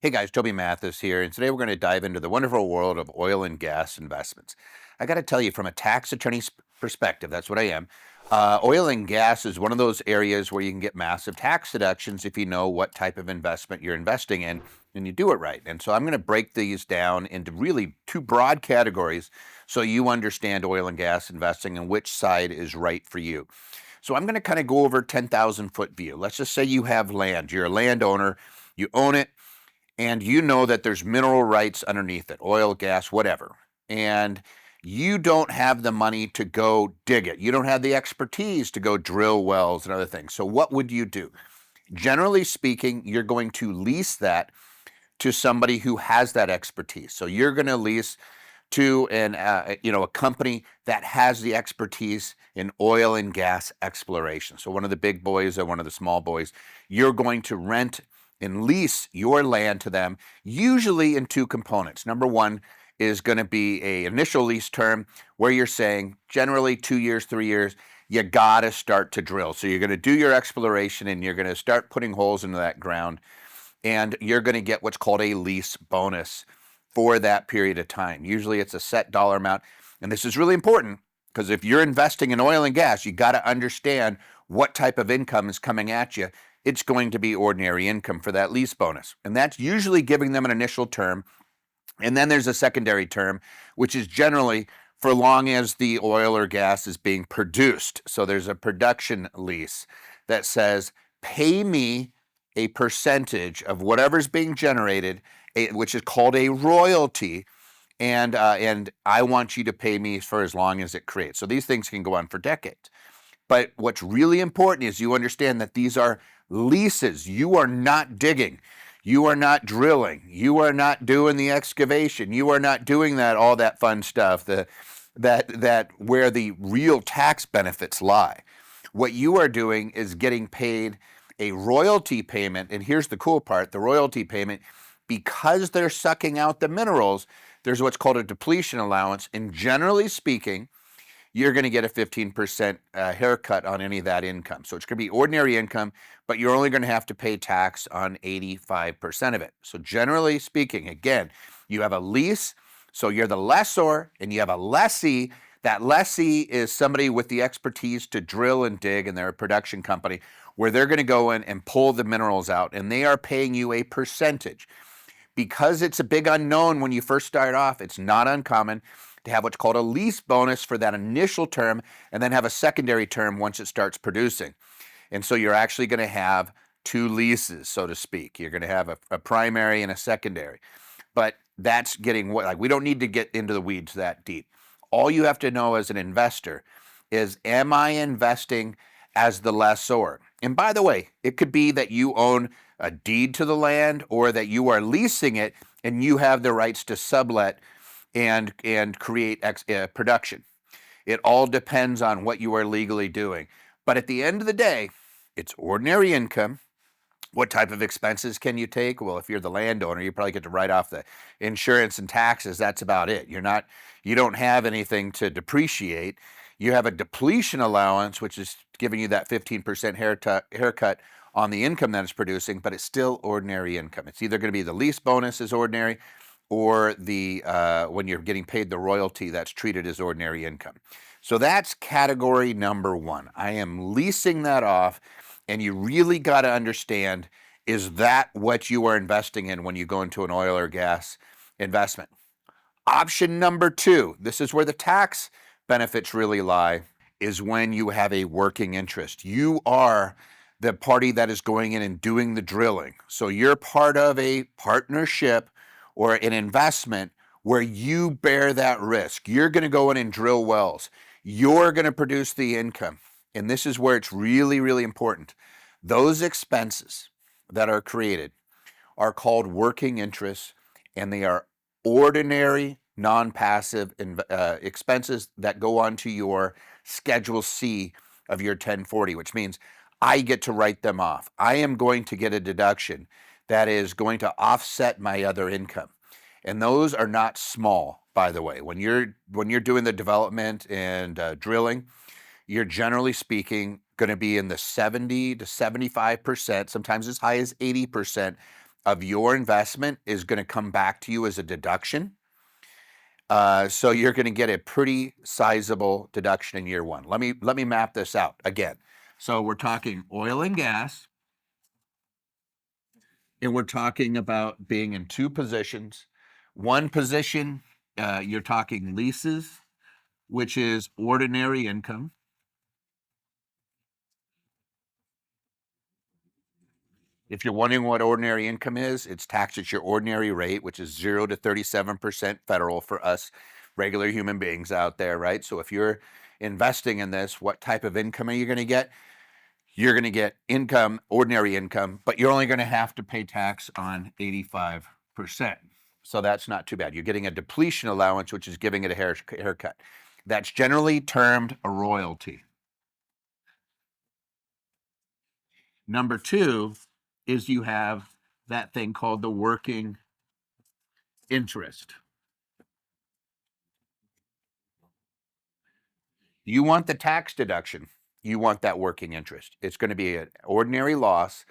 Hey guys, Toby Mathis here, and today we're going to dive into the wonderful world of oil and gas investments. I got to tell you, from a tax attorney's perspective, that's what I am. Oil and gas is one of those areas where you can get massive tax deductions if you know what type of investment you're investing in and you do it right. And so I'm going to break these down into really two broad categories so you understand oil and gas investing and which side is right for you. So I'm going to kind of go over 10,000 foot view. Let's just say you have land, you're a landowner, you own it and you know that there's mineral rights underneath it, oil, gas, whatever. And you don't have the money to go dig it. You don't have the expertise to go drill wells and other things. So what would you do? Generally speaking, you're going to lease that to somebody who has that expertise. So you're going to lease to a company that has the expertise in oil and gas exploration. So one of the big boys or one of the small boys, you're going to rent and lease your land to them, usually in two components. Number one is going to be a initial lease term where you're saying generally 2 years, 3 years, you got to start to drill. So you're going to do your exploration and you're going to start putting holes into that ground, and you're going to get what's called a lease bonus for that period of time. Usually it's a set dollar amount. And this is really important because if you're investing in oil and gas, you got to understand what type of income is coming at you. It's going to be ordinary income for that lease bonus. And that's usually giving them an initial term. And then there's a secondary term, which is generally for long as the oil or gas is being produced. So there's a production lease that says, pay me a percentage of whatever's being generated, which is called a royalty, and I want you to pay me for as long as it creates. So these things can go on for decades. But what's really important is you understand that these are leases. You are not digging. You are not drilling. You are not doing the excavation. You are not doing all that fun stuff, that where the real tax benefits lie. What you are doing is getting paid a royalty payment. And here's the cool part, the royalty payment, because they're sucking out the minerals, there's what's called a depletion allowance. And generally speaking, you're going to get a 15% haircut on any of that income. So it's going to be ordinary income, but you're only going to have to pay tax on 85% of it. So generally speaking, again, you have a lease, so you're the lessor, and you have a lessee. That lessee is somebody with the expertise to drill and dig, and they're a production company where they're going to go in and pull the minerals out, and they are paying you a percentage. Because it's a big unknown when you first start off, it's not uncommon to have what's called a lease bonus for that initial term and then have a secondary term once it starts producing. And so you're actually going to have two leases, so to speak. You're going to have a primary and a secondary. But that's getting we don't need to get into the weeds that deep. All you have to know as an investor is, am I investing as the lessor? And by the way, it could be that you own a deed to the land or that you are leasing it and you have the rights to sublet and create production. It all depends on what you are legally doing. But at the end of the day, it's ordinary income. What type of expenses can you take? Well, if you're the landowner, you probably get to write off the insurance and taxes. That's about it. You don't have anything to depreciate. You have a depletion allowance, which is giving you that 15% haircut on the income that it's producing, but it's still ordinary income. It's either going to be the lease bonus is ordinary, or the when you're getting paid the royalty, that's treated as ordinary income. So that's category number one. I am leasing that off, and you really got to understand, is that what you are investing in when you go into an oil or gas investment? Option number two, this is where the tax benefits really lie, is when you have a working interest. You are the party that is going in and doing the drilling. So you're part of a partnership or an investment where you bear that risk. You're going to go in and drill wells. You're going to produce the income. And this is where it's really, really important. Those expenses that are created are called working interests, and they are ordinary, non-passive expenses that go onto your Schedule C of your 1040, which means I get to write them off. I am going to get a deduction that is going to offset my other income. And those are not small, by the way. When you're doing the development and drilling, you're generally speaking going to be in the 70 to 75%, sometimes as high as 80% of your investment is going to come back to you as a deduction. So you're going to get a pretty sizable deduction in year one. Let me map this out again. So we're talking oil and gas, and we're talking about being in two positions. One position, you're talking leases, which is ordinary income. If you're wondering what ordinary income is, it's taxed at your ordinary rate, which is 0 to 37% federal for us regular human beings out there, right? So if you're investing in this, what type of income are you going to get? You're going to get income, ordinary income, but you're only going to have to pay tax on 85%. So that's not too bad. You're getting a depletion allowance, which is giving it a haircut. That's generally termed a royalty. Number two is you have that thing called the working interest. You want the tax deduction. You want that working interest. It's going to be an ordinary loss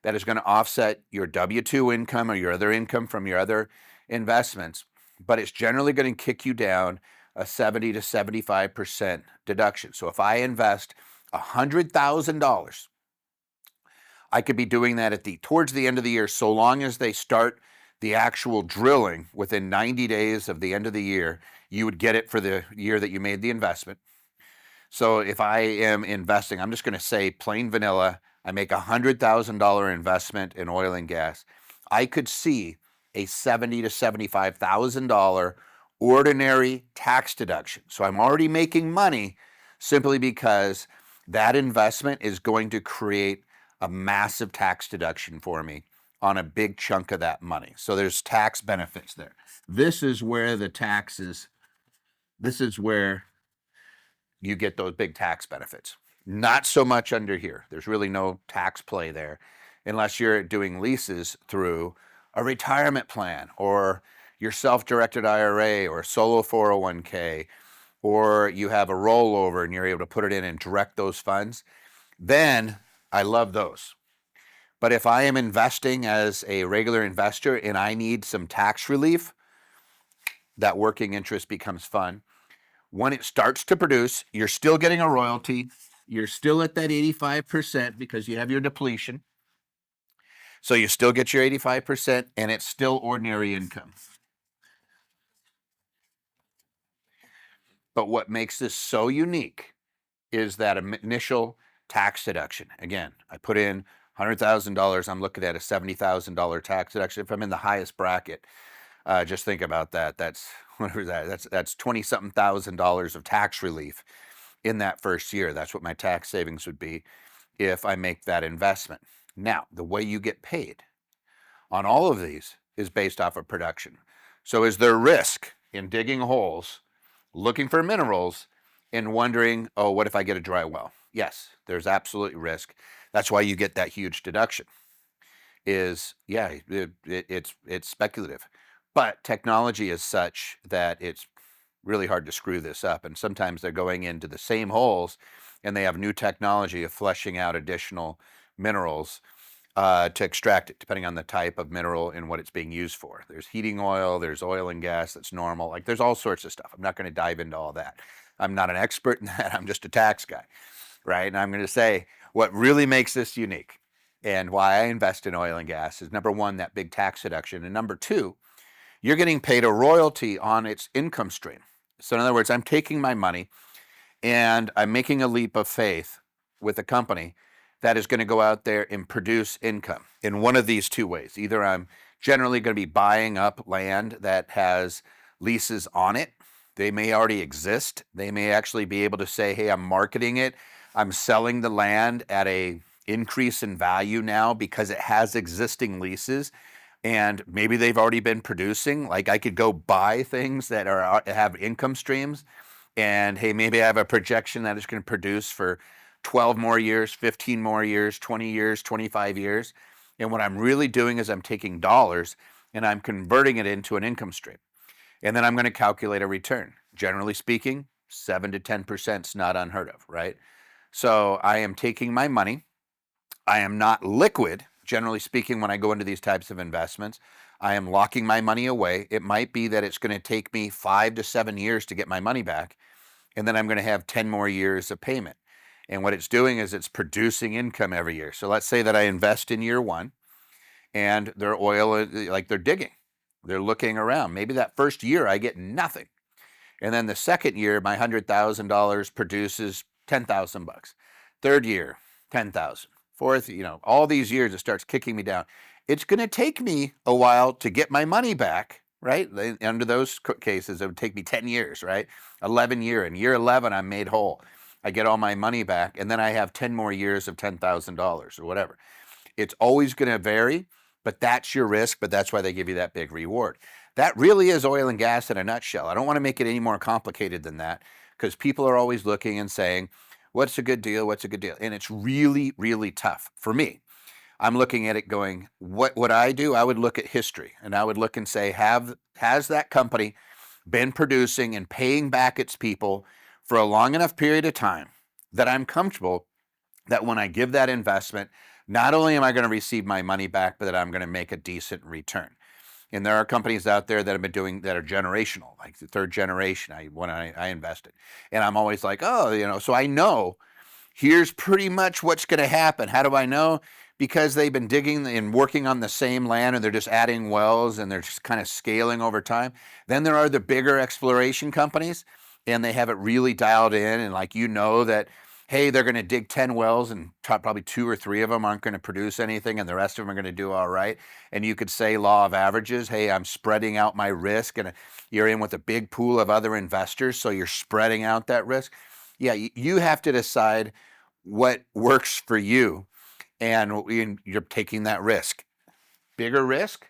that is going to offset your W-2 income or your other income from your other investments, but it's generally going to kick you down a 70 to 75% deduction. So if I invest $100,000, I could be doing that towards the end of the year, so long as they start the actual drilling within 90 days of the end of the year, you would get it for the year that you made the investment. So if I am investing, I'm just going to say plain vanilla, I make $100,000 investment in oil and gas. I could see a $70,000 to $75,000 ordinary tax deduction. So I'm already making money simply because that investment is going to create a massive tax deduction for me on a big chunk of that money. So there's tax benefits there. This is where you get those big tax benefits. Not so much under here. There's really no tax play there unless you're doing leases through a retirement plan or your self-directed IRA or solo 401k, or you have a rollover and you're able to put it in and direct those funds. Then I love those. But if I am investing as a regular investor and I need some tax relief, that working interest becomes fun. When it starts to produce, you're still getting a royalty. You're still at that 85% because you have your depletion. So you still get your 85% and it's still ordinary income. But what makes this so unique is that initial tax deduction. Again, I put in $100,000. I'm looking at a $70,000 tax deduction. If I'm in the highest bracket, just think about that. That's whatever that. That's 20-something thousand dollars of tax relief in that first year. That's what my tax savings would be if I make that investment. Now, the way you get paid on all of these is based off of production. So is there risk in digging holes, looking for minerals, and wondering, oh, what if I get a dry well? Yes, there's absolutely risk. That's why you get that huge deduction. It's speculative. But technology is such that it's really hard to screw this up. And sometimes they're going into the same holes and they have new technology of fleshing out additional minerals to extract it, depending on the type of mineral and what it's being used for. There's heating oil, there's oil and gas that's normal. Like there's all sorts of stuff. I'm not going to dive into all that. I'm not an expert in that. I'm just a tax guy, right? And I'm going to say what really makes this unique and why I invest in oil and gas is number one, that big tax deduction. And number two, you're getting paid a royalty on its income stream. So in other words, I'm taking my money and I'm making a leap of faith with a company that is going to go out there and produce income in one of these two ways. Either I'm generally going to be buying up land that has leases on it. They may already exist. They may actually be able to say, hey, I'm marketing it. I'm selling the land at a increase in value now because it has existing leases. And maybe they've already been producing. Like I could go buy things that have income streams, and hey, maybe I have a projection that it's going to produce for 12 more years, 15 more years, 20 years, 25 years. And what I'm really doing is I'm taking dollars and I'm converting it into an income stream. And then I'm going to calculate a return. Generally speaking, 7 to 10% is not unheard of, right? So I am taking my money. I am not liquid, generally speaking, when I go into these types of investments, I am locking my money away. It might be that it's going to take me 5 to 7 years to get my money back, and then I'm going to have 10 more years of payment. And what it's doing is it's producing income every year. So let's say that I invest in year one, and their oil, like they're digging, they're looking around. Maybe that first year I get nothing. And then the second year, my $100,000 produces 10,000 bucks. Third year, 10,000. Fourth, all these years it starts kicking me down. It's going to take me a while to get my money back, right? Under those cases, it would take me 10 years, right? 11 year. In year 11, I'm made whole. I get all my money back, and then I have 10 more years of $10,000 or whatever. It's always going to vary, but that's your risk, but that's why they give you that big reward. That really is oil and gas in a nutshell. I don't want to make it any more complicated than that, because people are always looking and saying, what's a good deal? What's a good deal? And it's really, really tough for me. I'm looking at it going, what would I do? I would look at history, and I would look and say, has that company been producing and paying back its people for a long enough period of time that I'm comfortable that when I give that investment, not only am I going to receive my money back, but that I'm going to make a decent return. And there are companies out there that have been doing that are generational, like the third generation. When I invested, and I'm always like, so I know here's pretty much what's going to happen. How do I know? Because they've been digging and working on the same land, and they're just adding wells, and they're just kind of scaling over time. Then there are the bigger exploration companies, and they have it really dialed in, and that, hey, they're going to dig 10 wells, and probably 2 or 3 of them aren't going to produce anything, and the rest of them are going to do all right. And you could say law of averages. Hey, I'm spreading out my risk, and you're in with a big pool of other investors, so you're spreading out that risk. Yeah, you have to decide what works for you, and you're taking that risk. Bigger risk,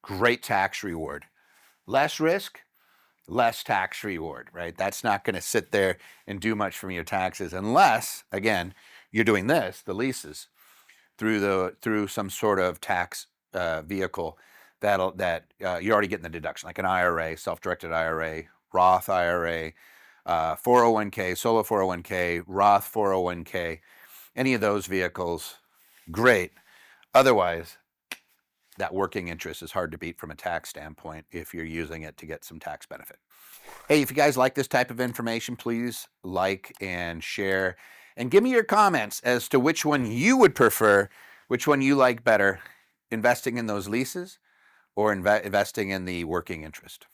great tax reward. Less risk, less tax reward, right? That's not going to sit there and do much from your taxes unless, again, you're doing this, the leases, through some sort of tax vehicle that you're already getting the deduction, like an IRA, self-directed IRA, Roth IRA, 401k, solo 401k, Roth 401k, any of those vehicles, great. Otherwise, that working interest is hard to beat from a tax standpoint if you're using it to get some tax benefit. Hey, if you guys like this type of information, please like and share, and give me your comments as to which one you would prefer, which one you like better, investing in those leases or investing in the working interest.